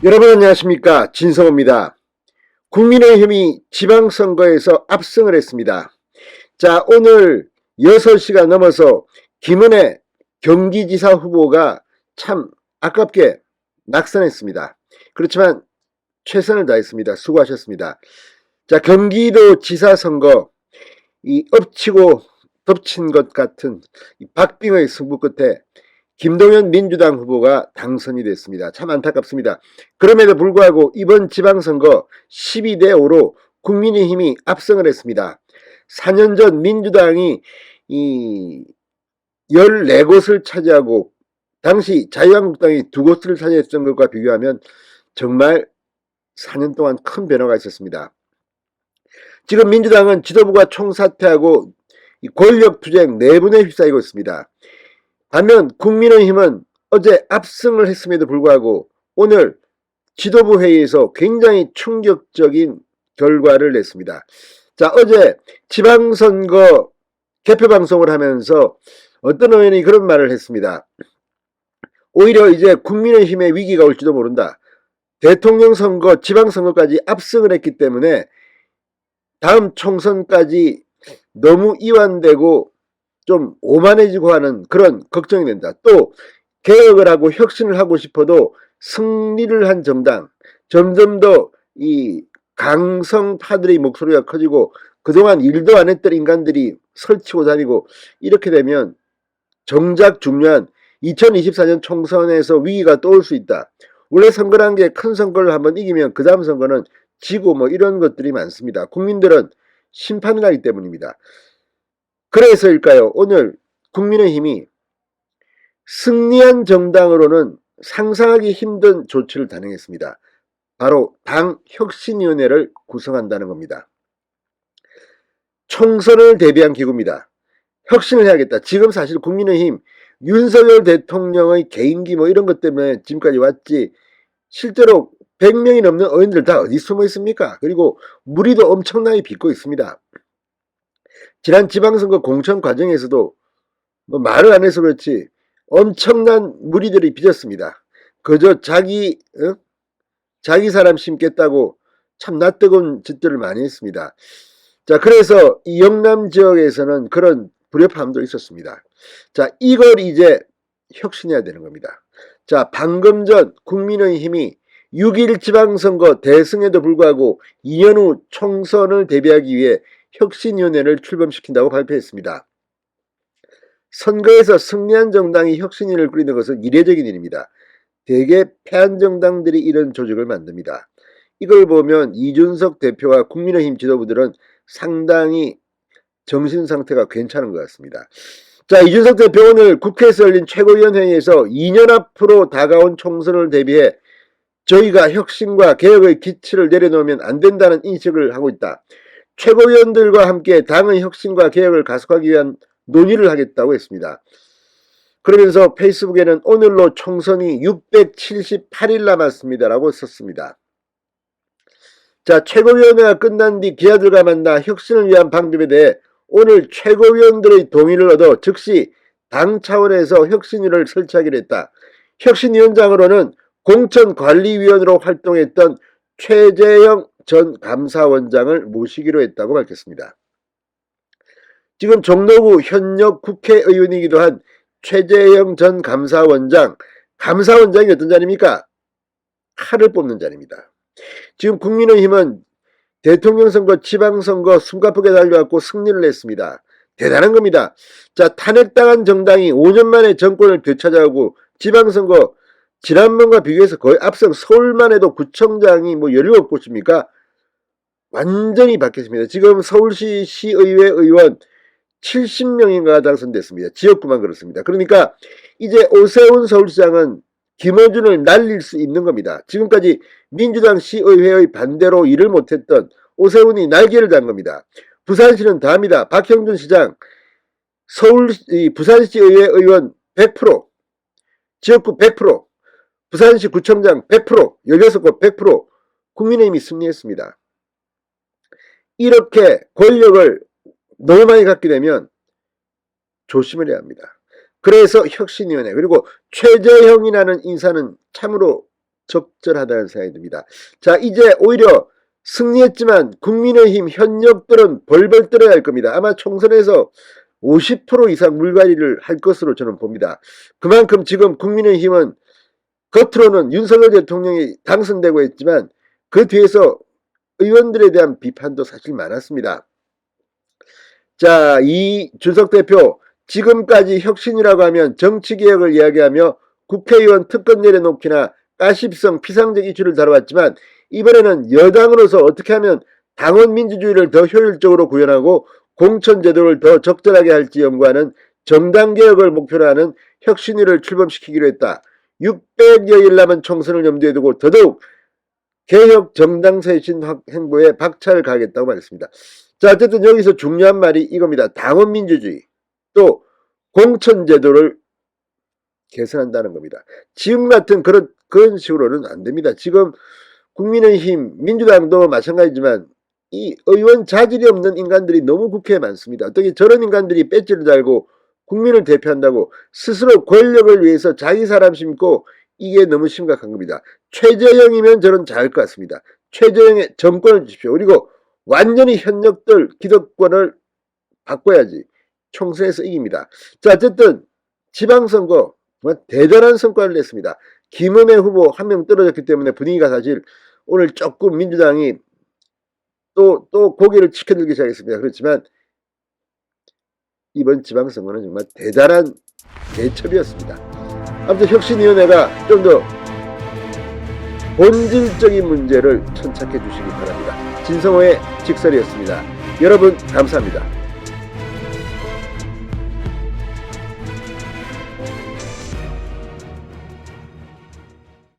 여러분 안녕하십니까, 진성호입니다. 국민의힘이 지방선거에서 압승을 했습니다. 자, 오늘 6시가 넘어서 김은혜 경기지사 후보가 참 아깝게 낙선했습니다. 그렇지만 최선을 다했습니다. 수고하셨습니다. 자, 경기도 지사 선거, 이 엎치고 덮친 것 같은 박빙의 승부 끝에 김동연 민주당 후보가 당선이 됐습니다. 참 안타깝습니다. 그럼에도 불구하고 이번 지방선거 12대5로 국민의힘이 압승을 했습니다. 4년 전 민주당이 14곳을 차지하고 당시 자유한국당이 2곳을 차지했던 것과 비교하면 정말 4년 동안 큰 변화가 있었습니다. 지금 민주당은 지도부가 총사퇴하고 권력투쟁 내분에 휩싸이고 있습니다. 반면 국민의힘은 어제 압승을 했음에도 불구하고 오늘 지도부 회의에서 굉장히 충격적인 결과를 냈습니다. 자, 어제 지방선거 개표방송을 하면서 어떤 의원이 그런 말을 했습니다. 오히려 이제 국민의힘의 위기가 올지도 모른다. 대통령 선거, 지방선거까지 압승을 했기 때문에 다음 총선까지 너무 이완되고 좀 오만해지고 하는 그런 걱정이 된다. 또 개혁을 하고 혁신을 하고 싶어도 승리를 한 정당, 점점 더 이 강성파들의 목소리가 커지고 그동안 일도 안 했던 인간들이 설치고 다니고 이렇게 되면 정작 중요한 2024년 총선에서 위기가 또 올 수 있다. 원래 선거란 게 큰 선거를 한번 이기면 그 다음 선거는 지고 뭐 이런 것들이 많습니다. 국민들은 심판을 하기 때문입니다. 그래서일까요? 오늘 국민의힘이 승리한 정당으로는 상상하기 힘든 조치를 단행했습니다. 바로 당혁신위원회를 구성한다는 겁니다. 총선을 대비한 기구입니다. 혁신을 해야겠다. 지금 사실 국민의힘 윤석열 대통령의 개인기 뭐 이런 것 때문에 지금까지 왔지 실제로 100명이 넘는 의원들 다 어디 숨어 있습니까? 그리고 무리도 엄청나게 빚고 있습니다. 지난 지방선거 공천 과정에서도 뭐 말을 안 해서 그렇지 엄청난 무리들이 빚었습니다. 그저 자기 사람 심겠다고 참 낯뜨거운 짓들을 많이 했습니다. 자, 그래서 이 영남 지역에서는 그런 불협화음도 있었습니다. 자, 이걸 이제 혁신해야 되는 겁니다. 자, 방금 전 국민의힘이 6.1 지방선거 대승에도 불구하고 2년 후 총선을 대비하기 위해 혁신위원회를 출범시킨다고 발표했습니다. 선거에서 승리한 정당이 혁신위를 꾸리는 것은 이례적인 일입니다. 대개 패한 정당들이 이런 조직을 만듭니다. 이걸 보면 이준석 대표와 국민의힘 지도부들은 상당히 정신 상태가 괜찮은 것 같습니다. 자, 이준석 대표 오늘 국회에서 열린 최고위원회의에서 2년 앞으로 다가온 총선을 대비해 저희가 혁신과 개혁의 기치를 내려놓으면 안 된다는 인식을 하고 있다. 최고위원들과 함께 당의 혁신과 개혁을 가속하기 위한 논의를 하겠다고 했습니다. 그러면서 페이스북에는 오늘로 총선이 678일 남았습니다라고 썼습니다. 자, 최고위원회가 끝난 뒤 기자들과 만나 혁신을 위한 방법에 대해 오늘 최고위원들의 동의를 얻어 즉시 당 차원에서 혁신위를 설치하기로 했다. 혁신위원장으로는 공천관리위원으로 활동했던 최재형 전 감사원장을 모시기로 했다고 밝혔습니다. 지금 종로구 현역 국회의원이기도 한 최재형 전 감사원장이 어떤 자리입니까? 칼을 뽑는 자리입니다. 지금 국민의힘은 대통령 선거, 지방선거 숨가쁘게 달려왔고 승리를 했습니다. 대단한 겁니다. 자, 탄핵당한 정당이 5년 만에 정권을 되찾아오고 지방선거 지난번과 비교해서 거의 앞선 서울만 해도 구청장이 뭐 17곳입니까? 완전히 바뀌었습니다. 지금 서울시 시의회 의원 70명인가 당선됐습니다. 지역구만 그렇습니다. 그러니까 이제 오세훈 서울시장은 김어준을 날릴 수 있는 겁니다. 지금까지 민주당 시의회의 반대로 일을 못했던 오세훈이 날개를 단 겁니다. 부산시는 다합니다. 박형준 시장, 부산시의회 의원 100%, 지역구 100%, 부산시 구청장 100%, 16곳 100% 국민의힘이 승리했습니다. 이렇게 권력을 너무 많이 갖게 되면 조심을 해야 합니다. 그래서 혁신위원회, 그리고 최재형이라는 인사는 참으로 적절하다는 생각이 듭니다. 자, 이제 오히려 승리했지만 국민의힘 현역들은 벌벌 떨어야 할 겁니다. 아마 총선에서 50% 이상 물갈이를 할 것으로 저는 봅니다. 그만큼 지금 국민의힘은 겉으로는 윤석열 대통령이 당선되고 있지만 그 뒤에서 의원들에 대한 비판도 사실 많았습니다. 자, 이준석 대표 지금까지 혁신이라고 하면 정치개혁을 이야기하며 국회의원 특권 내려놓기나 가십성 피상적 이슈를 다뤄왔지만 이번에는 여당으로서 어떻게 하면 당원 민주주의를 더 효율적으로 구현하고 공천제도를 더 적절하게 할지 연구하는 정당개혁을 목표로 하는 혁신위를 출범시키기로 했다. 600여일 남은 총선을 염두에 두고 더더욱 개혁 정당쇄신 행보에 박차를 가하겠다고 말했습니다. 자, 어쨌든 여기서 중요한 말이 이겁니다. 당원 민주주의 또 공천제도를 개선한다는 겁니다. 지금 같은 그런 식으로는 안 됩니다. 지금 국민의힘, 민주당도 마찬가지지만 이 의원 자질이 없는 인간들이 너무 국회에 많습니다. 어떻게 저런 인간들이 배지를 달고 국민을 대표한다고 스스로 권력을 위해서 자기 사람 심고 이게 너무 심각한 겁니다. 최재형이면 저는 잘할 것 같습니다. 최재형의 정권을 주십시오. 그리고 완전히 현역들 기득권을 바꿔야지 총선에서 이깁니다. 자, 어쨌든 지방선거 정말 대단한 성과를 냈습니다. 김은혜 후보 한 명 떨어졌기 때문에 분위기가 사실 오늘 조금 민주당이 또 고개를 치켜들기 시작했습니다. 그렇지만 이번 지방선거는 정말 대단한 대첩이었습니다. 아무튼 혁신위원회가 좀 더 본질적인 문제를 천착해 주시기 바랍니다. 진성호의 직설이었습니다. 여러분 감사합니다.